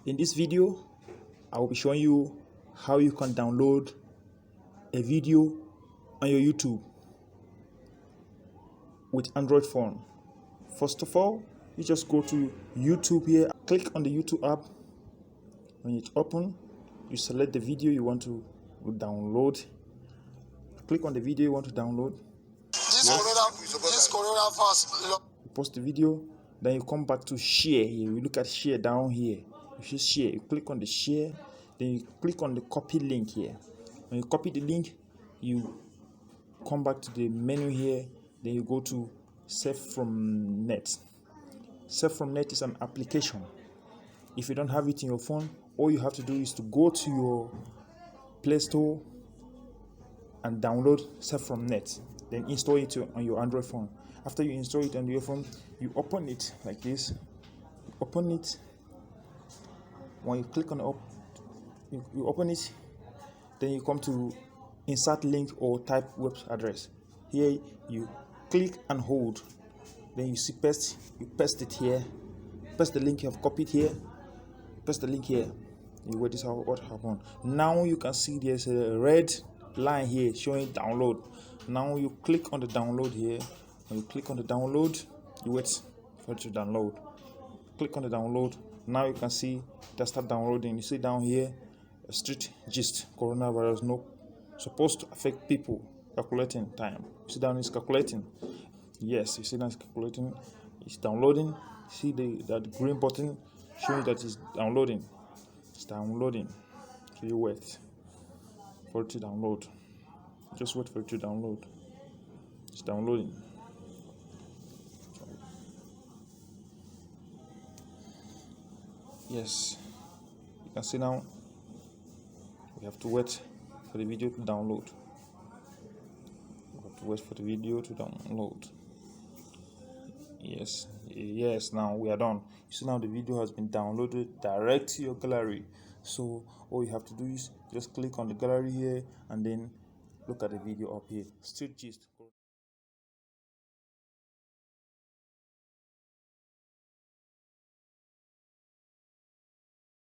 In this video, I will be showing you how you can download a video on your YouTube with Android phone. First of all, you just go to YouTube here, click on the YouTube app. When it's open, you select the video you want to download. Click on the video you want to download. You post the video, then you come back to share here. You look at share down here. You see share, you click on the share, then you click on the copy link here. When you copy the link, you come back to the menu here, then you go to Save from Net. Save from Net is an application. If you don't have it in your phone, all you have to do is to go to your Play Store and download Save from Net, then install it on your Android phone. After you install it on your phone, you open it like this. You open it. When you click on you open it, then you come to insert link or type web address. Here you click and hold, then you see paste. You paste it here, paste the link you have copied here, paste the link here. You wait, this is what happened. Now you can see there's a red line here showing download. Now you click on the download here. When you click on the download, you wait for it to download. Click on the download. Now you can see that start downloading. You see down here, Street Gist, coronavirus no supposed to affect people. Calculating time. You see down it's calculating. Yes, you see that it's calculating. It's downloading. See that green button showing that it's downloading. It's downloading. So you wait for it to download. Just wait for it to download. It's downloading. Yes, you can see now we have to wait for the video to download. We have to wait for the video to download. Yes, now we are done. You see now the video has been downloaded direct to your gallery. So all you have to do is just click on the gallery here and then look at the video up here. Street Gist.